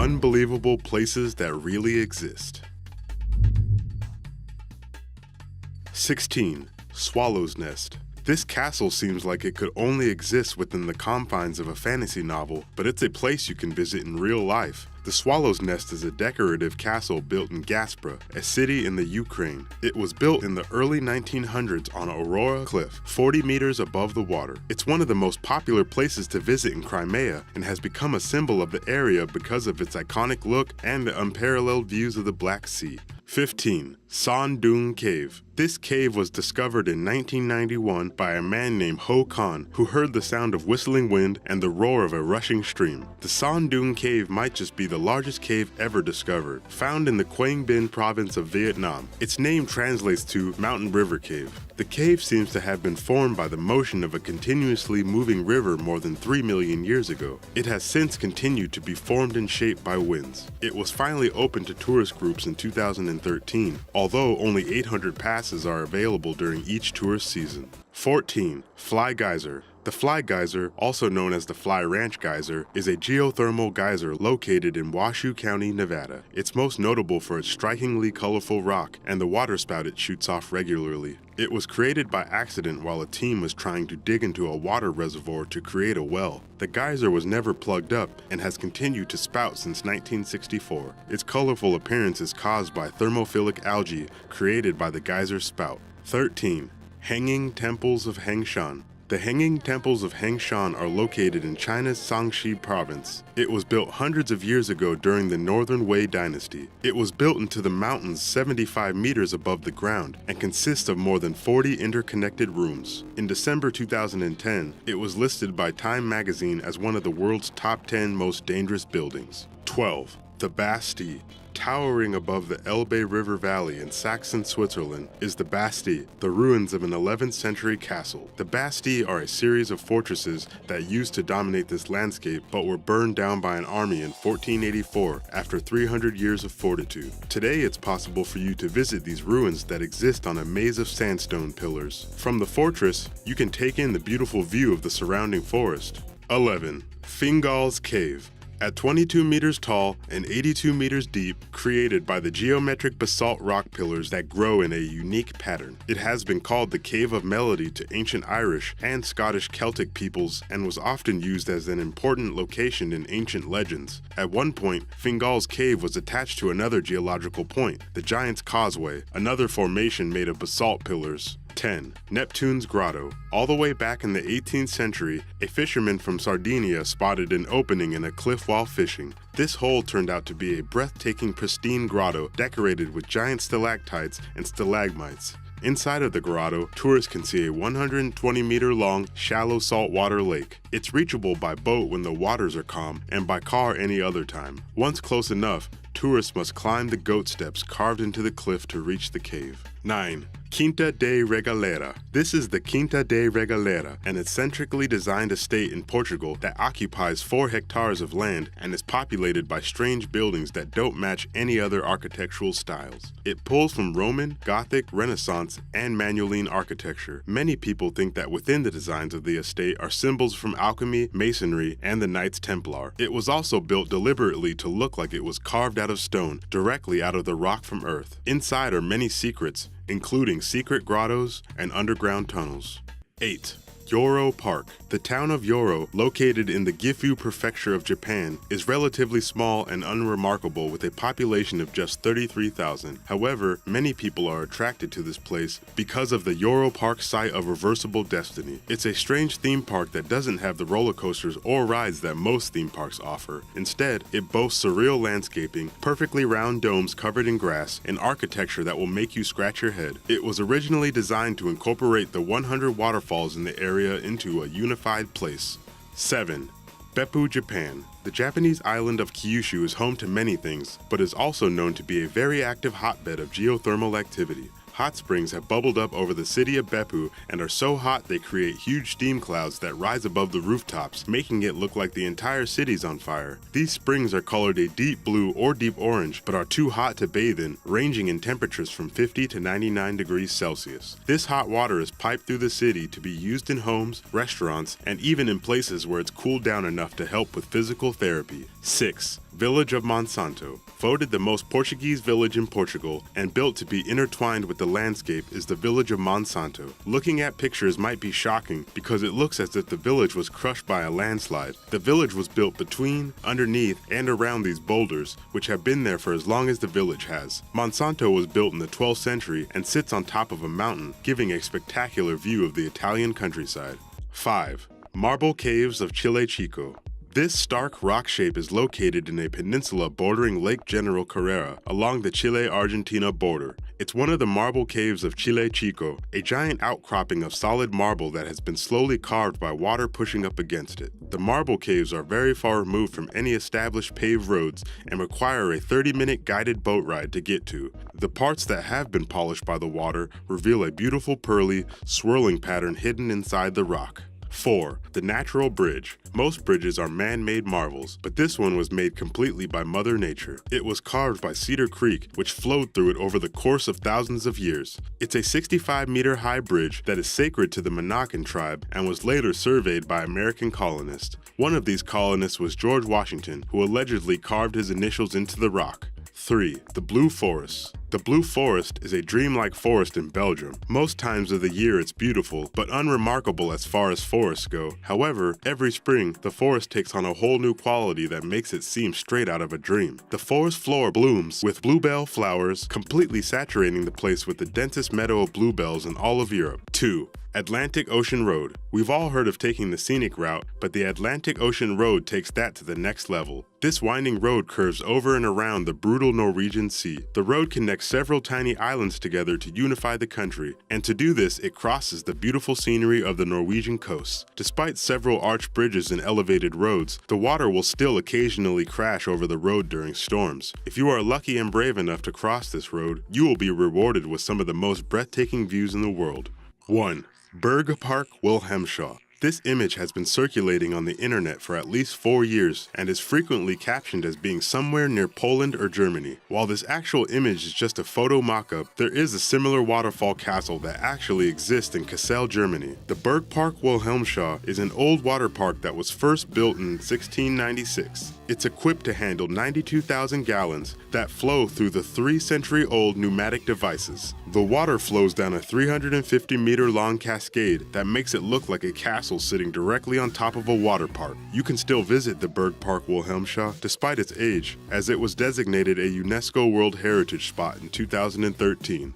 Unbelievable places that really exist. 16. Swallow's Nest. This castle seems like it could only exist within the confines of a fantasy novel, but it's a place you can visit in real life. The Swallow's Nest is a decorative castle built in Gaspra, a city in the Ukraine. It was built in the early 1900s on Aurora Cliff, 40 meters above the water. It's one of the most popular places to visit in Crimea and has become a symbol of the area because of its iconic look and the unparalleled views of the Black Sea. 15. Son-Doong Cave. This cave was discovered in 1991 by a man named Ho Khan, who heard the sound of whistling wind and the roar of a rushing stream. The Son-Doong Cave might just be the largest cave ever discovered. Found in the Quang Binh province of Vietnam, its name translates to Mountain River Cave. The cave seems to have been formed by the motion of a continuously moving river more than 3 million years ago. It has since continued to be formed and shaped by winds. It was finally opened to tourist groups in 2013, although only 800 passes are available during each tourist season. 14. Fly Geyser. The Fly Geyser, also known as the Fly Ranch Geyser, is a geothermal geyser located in Washoe County, Nevada. It's most notable for its strikingly colorful rock and the water spout it shoots off regularly. It was created by accident while a team was trying to dig into a water reservoir to create a well. The geyser was never plugged up and has continued to spout since 1964. Its colorful appearance is caused by thermophilic algae created by the geyser spout. 13. Hanging Temples of Hengshan. The Hanging Temples of Hengshan are located in China's Shaanxi province. It was built hundreds of years ago during the Northern Wei dynasty. It was built into the mountains 75 meters above the ground and consists of more than 40 interconnected rooms. In December 2010, it was listed by Time magazine as one of the world's top 10 most dangerous buildings. 12. The Bastille. Towering above the Elbe River Valley in Saxon, Switzerland, is the Bastille, the ruins of an 11th century castle. The Bastille are a series of fortresses that used to dominate this landscape but were burned down by an army in 1484 after 300 years of fortitude. Today it's possible for you to visit these ruins that exist on a maze of sandstone pillars. From the fortress, you can take in the beautiful view of the surrounding forest. 11. Fingal's Cave. At 22 meters tall and 82 meters deep, created by the geometric basalt rock pillars that grow in a unique pattern. It has been called the Cave of Melody to ancient Irish and Scottish Celtic peoples and was often used as an important location in ancient legends. At one point, Fingal's Cave was attached to another geological point, the Giant's Causeway, another formation made of basalt pillars. 10. Neptune's Grotto. All the way back in the 18th century, a fisherman from Sardinia spotted an opening in a cliff while fishing. This hole turned out to be a breathtaking, pristine grotto decorated with giant stalactites and stalagmites. Inside of the grotto, tourists can see a 120-meter-long, shallow saltwater lake. It's reachable by boat when the waters are calm and by car any other time. Once close enough, tourists must climb the goat steps carved into the cliff to reach the cave. 9. Quinta de Regalera. This is the Quinta de Regalera, an eccentrically designed estate in Portugal that occupies 4 hectares of land and is populated by strange buildings that don't match any other architectural styles. It pulls from Roman, Gothic, Renaissance, and Manueline architecture. Many people think that within the designs of the estate are symbols from alchemy, masonry, and the Knights Templar. It was also built deliberately to look like it was carved out of stone, directly out of the rock from Earth. Inside are many secrets, including secret grottos and underground tunnels. 8. Yoro Park. The town of Yoro, located in the Gifu Prefecture of Japan, is relatively small and unremarkable with a population of just 33,000. However, many people are attracted to this place because of the Yoro Park site of reversible destiny. It's a strange theme park that doesn't have the roller coasters or rides that most theme parks offer. Instead, it boasts surreal landscaping, perfectly round domes covered in grass, and architecture that will make you scratch your head. It was originally designed to incorporate the 100 waterfalls in the area into a unified place. 7. Beppu, Japan. The Japanese island of Kyushu is home to many things, but is also known to be a very active hotbed of geothermal activity. Hot springs have bubbled up over the city of Beppu and are so hot they create huge steam clouds that rise above the rooftops, making it look like the entire city's on fire. These springs are colored a deep blue or deep orange, but are too hot to bathe in, ranging in temperatures from 50 to 99 degrees Celsius. This hot water is piped through the city to be used in homes, restaurants, and even in places where it's cooled down enough to help with physical therapy. 6. Village of Monsanto. Voted the most Portuguese village in Portugal and built to be intertwined with the landscape is the village of Monsanto. Looking at pictures might be shocking because it looks as if the village was crushed by a landslide. The village was built between, underneath, and around these boulders, which have been there for as long as the village has. Monsanto was built in the 12th century and sits on top of a mountain, giving a spectacular view of the Italian countryside. 5. Marble Caves of Chile Chico. This stark rock shape is located in a peninsula bordering Lake General Carrera along the Chile-Argentina border. It's one of the marble caves of Chile Chico, a giant outcropping of solid marble that has been slowly carved by water pushing up against it. The marble caves are very far removed from any established paved roads and require a 30-minute guided boat ride to get to. The parts that have been polished by the water reveal a beautiful pearly, swirling pattern hidden inside the rock. 4. The Natural Bridge. Most bridges are man-made marvels, but this one was made completely by Mother Nature. It was carved by Cedar Creek, which flowed through it over the course of thousands of years. It's a 65-meter-high bridge that is sacred to the Monacan tribe and was later surveyed by American colonists. One of these colonists was George Washington, who allegedly carved his initials into the rock. 3. The Blue Forest. The Blue Forest is a dreamlike forest in Belgium. Most times of the year it's beautiful, but unremarkable as far as forests go. However, every spring, the forest takes on a whole new quality that makes it seem straight out of a dream. The forest floor blooms with bluebell flowers, completely saturating the place with the densest meadow of bluebells in all of Europe. 2. Atlantic Ocean Road. We've all heard of taking the scenic route, but the Atlantic Ocean Road takes that to the next level. This winding road curves over and around the brutal Norwegian Sea. The road connects several tiny islands together to unify the country, and to do this, it crosses the beautiful scenery of the Norwegian coast. Despite several arched bridges and elevated roads, the water will still occasionally crash over the road during storms. If you are lucky and brave enough to cross this road, you will be rewarded with some of the most breathtaking views in the world. 1. Bergpark Wilhelmshaw. This image has been circulating on the internet for at least 4 years and is frequently captioned as being somewhere near Poland or Germany. While this actual image is just a photo mock-up, there is a similar waterfall castle that actually exists in Kassel, Germany. The Bergpark Wilhelmshaw is an old water park that was first built in 1696. It's equipped to handle 92,000 gallons that flow through the 3-century-old pneumatic devices. The water flows down a 350-meter-long cascade that makes it look like a castle sitting directly on top of a water park. You can still visit the Bergpark Wilhelmshaw despite its age, as it was designated a UNESCO World Heritage Spot in 2013.